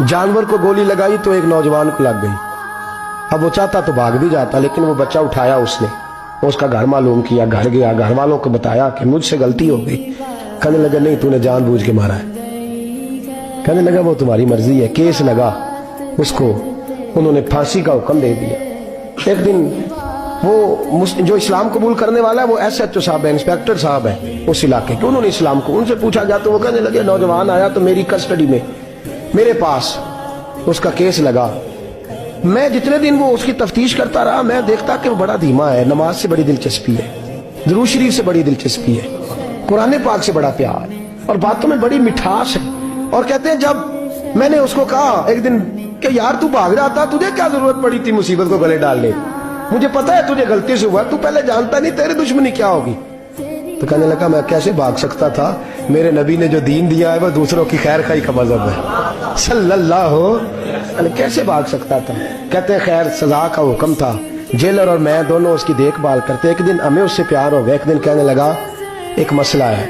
जानवर को गोली लगाई तो एक नौजवान को लग गई। अब वो चाहता तो भाग भी जाता, लेकिन वो बच्चा उठाया उसने, उसका घर मालूम किया, घर गया, घर वालों को बताया कि मुझसे गलती हो गई। कहने लगा नहीं, तूने जानबूझ के मारा है। कहने लगा वो तुम्हारी मर्जी है। केस लगा, उसको उन्होंने फांसी का हुक्म दे दिया। एक दिन वो जो इस्लाम कबूल करने वाला है वो SHO साहब है, इंस्पेक्टर साहब है उस इलाके के, उन्होंने इस्लाम को उनसे पूछा गया तो वो कहने लगे नौजवान आया तो मेरी कस्टडी में मेरे पास उसका केस लगा। मैं जितने दिन वो उसकी तफ्तीश करता रहा मैं देखता कि वो बड़ा धीमा है, नमाज से बड़ी दिलचस्पी है, दुरूद शरीफ से बड़ी दिलचस्पी है, कुरान पाक से बड़ा प्यार है और बातों में बड़ी मिठास है। और कहते हैं जब मैंने उसको कहा एक दिन कि यार तू भाग रहा था, तुझे क्या जरूरत पड़ी थी मुसीबत को गले डालने, मुझे पता है तुझे गलती से हुआ, तू पहले जानता नहीं तेरी दुश्मनी क्या होगी। तो कहने लगा मैं कैसे भाग सकता था, मेरे नबी ने जो दीन दिया है वो दूसरों की खैर खाई का मजहब है सल्लल्लाहु, कैसे भाग सकता था। कहते हैं खैर सजा का हुक्म था, जेलर और मैं दोनों उसकी देखभाल करते। एक दिन हमें उससे प्यार हो गया, एक दिन कहने लगा एक मसला है,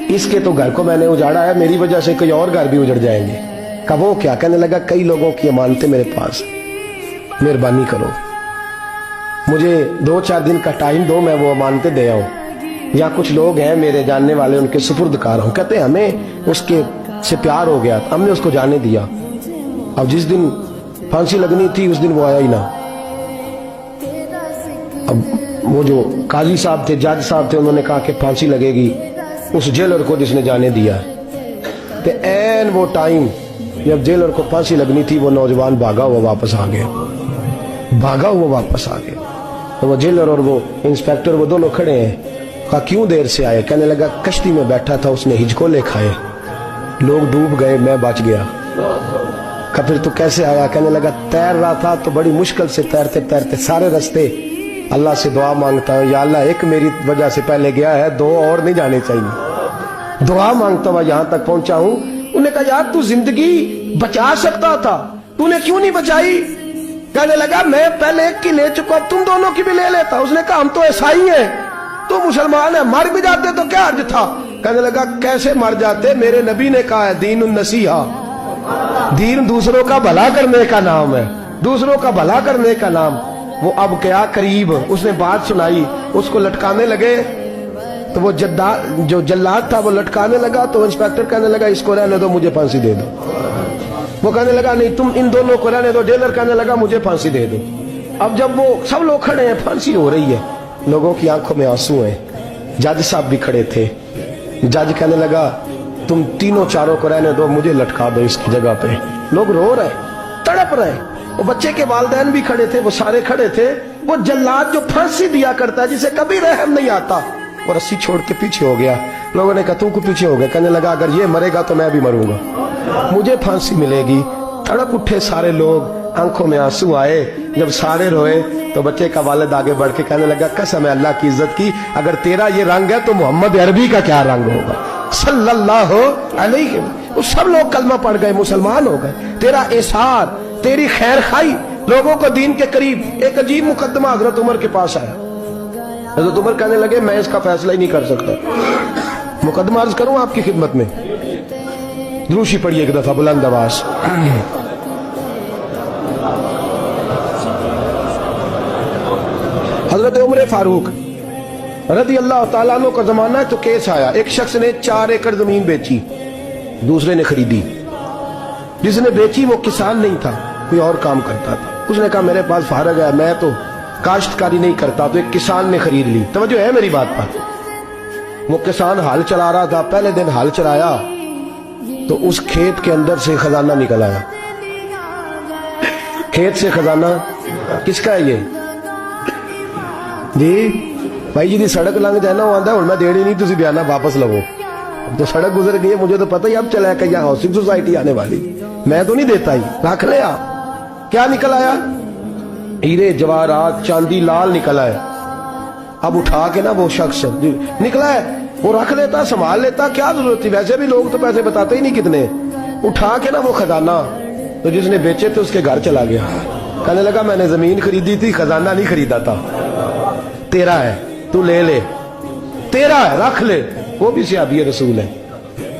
इसके तो घर को मैंने उजाड़ा है, मेरी वजह से कोई और घर भी उजड़ जाएंगे। कहा वो क्या? कहने लगा कई लोगों की अमानतें मेरे पास, मेहरबानी करो मुझे 2-4 दिन का टाइम दो, मैं वो अमानतें दे आऊं, या कुछ लोग हैं मेरे जानने वाले उनके सुपुर्दकार हूं। कहते हैं हमें उसके से प्यार हो गया, हमने उसको जाने दिया। अब जिस दिन फांसी लगनी थी उस दिन वो आया ही ना। अब वो जो काजी साहब थे, जज साहब थे, उन्होंने कहा कि फांसी लगेगी उस जेलर को जिसने जाने दिया। तो ऐन वो टाइम जब जेलर को फांसी लगनी थी वो नौजवान भागा हुआ वापस आ गया, भागा हुआ वापस आ गया। तो वो जेलर और वो इंस्पेक्टर वो दोनों खड़े हैं। कहा क्यों देर से आए? कहने लगा कश्ती में बैठा था, उसने हिचकोले खाए, लोग डूब गए, मैं बच गया। कहा फिर तू कैसे आया? कहने लगा तैर रहा था तो बड़ी मुश्किल से तैरते तैरते सारे रास्ते अल्लाह से दुआ मांगता हूँ, या अल्लाह एक मेरी वजह से पहले गया है, 2 और नहीं जाने चाहिए, दुआ मांगता हुआ यहाँ तक पहुंचा हूँ। उन्होंने कहा यार तू जिंदगी बचा सकता था, तूने क्यों नहीं बचाई? कहने लगा मैं पहले एक की ले चुका, तुम दोनों की भी ले लेता। उसने कहा हम तो ईसाई हैं, तू मुसलमान है, मर भी जाते तो क्या अर्ज था। कहने लगा कैसे मर जाते, मेरे नबी ने कहा है दीन नसीहा, दीन दूसरों का भला करने का नाम है, दूसरों का भला करने का नाम। वो अब क्या करीब उसने बात सुनाई, उसको लटकाने लगे तो वो जो जल्लाद था वो लटकाने लगा तो इंस्पेक्टर कहने लगा इसको रहने दो, मुझे फांसी दे दो। वो कहने लगा नहीं तुम इन दोनों को रहने दो। जेलर कहने लगा मुझे फांसी दे दो। अब जब वो सब लोग खड़े हैं, फांसी हो रही है, लोगों की आंखों में आंसू हैं, जज साहब भी खड़े थे। जज कहने लगा तुम तीनों चारों को रहने दो, मुझे लटका दो इसकी जगह पे। लोग रो रहे, तड़प रहे, वो बच्चे के वालिदैन भी खड़े थे, वो सारे खड़े थे। वो जल्लाद जो फांसी दिया करता है जिसे कभी रहम नहीं आता, वो रस्सी छोड़ के पीछे हो गया। लोगों ने कहा तू को पीछे हो गया? कहने लगा अगर ये मरेगा तो मैं भी मरूंगा, मुझे फांसी मिलेगी। तड़प उठे सारे लोग, आंखों में आंसू आए। जब सारे रोए तो बच्चे का वालिद आगे बढ़ के कहने लगा कसम है अल्लाह की इज्जत की, अगर तेरा ये रंग है तो मोहम्मद अरबी का क्या रंग होगा सल्लल्लाहु अलैहि। वो सब लोग कलमा पढ़ गए, मुसलमान हो गए। तेरा एसार, तेरी खैर खाई लोगों को दीन के करीब। एक अजीब मुकदमा हजरत उमर के पास आया। हजरत उमर कहने लगे मैं इसका फैसला ही नहीं कर सकता, मुकदमा अर्ज करूं आपकी खिदमत में। द्रूशी पढ़िए एक दफा बुलंद आवाज। हजरत उमर फारूक रज़ी अल्लाह ताला अन्हु का जमाना है तो केस आया। एक शख्स ने 4 एकड़ जमीन बेची, दूसरे ने खरीदी। जिसने बेची वो किसान नहीं था, कोई और काम करता था। उसने कहा मेरे पास फारग है, मैं तो काश्तकारी नहीं करता, तो एक किसान ने खरीद ली। तवज्जो है मेरी बात पर। वो किसान हल चला रहा था, पहले दिन हल चलाया तो उस खेत के अंदर से खजाना निकल आया। खेत से खजाना किसका है? ये जी भाई जी दी सड़क लंघ जाना वो आंदा, मैं देनी नहीं, तुसी बयाना वापस लवो। तो सड़क गुजर गई है, मुझे तो पता ही अब चला कि यहाँ हाउसिंग सोसाइटी आने वाली, मैं तो नहीं देता ही, रख लिया। क्या निकल आया? हीरे जवाहरात चांदी लाल निकल आया। अब उठा के ना वो शख्स निकला है वो रख लेता, संभाल लेता, क्या जरूरत थी? वैसे भी लोग तो पैसे बताते ही नहीं कितने। उठा के ना वो खजाना तो जिसने बेचे थे उसके घर चला गया। कहने लगा मैंने जमीन खरीदी थी, खजाना नहीं खरीदा था, तेरा है, तू ले ले, तेरा है, रख ले। वो भी सहाबी रसूल है।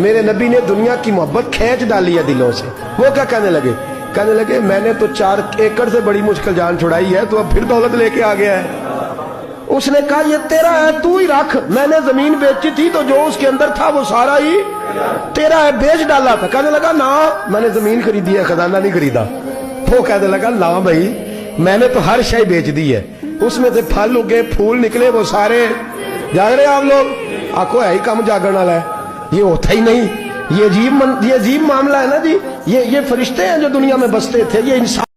میرے نبی نے دنیا کی محبت کھینچ ڈالی ہے دلوں سے. وہ کیا کہنے لگے؟ کہنے لگے میں نے تو 4 ایکڑ سے بڑی مشکل جان چھڑائی ہے, تو اب پھر دولت لے کے آ گیا ہے. اس نے کہا یہ تیرا ہے, تو ہی رکھ. میں نے زمین بیچی تھی تو جو اس کے اندر تھا وہ سارا ہی تیرا ہے, بیچ ڈالا تھا. کہنے لگا نا میں نے زمین خریدی ہے, خزانہ نہیں خریدا. وہ کہنے لگا لا بھائی میں نے تو ہر شے بیچ دی ہے, اس میں سے پھل اگے پھول نکلے وہ سارے. جاگ رہے آپ لوگ؟ آنکھوں ہے ہی کم جاگن والا ہے, یہ ہوتا ہی نہیں. یہ عجیب معاملہ ہے نا جی. یہ فرشتے ہیں جو دنیا میں بستے تھے, یہ انسان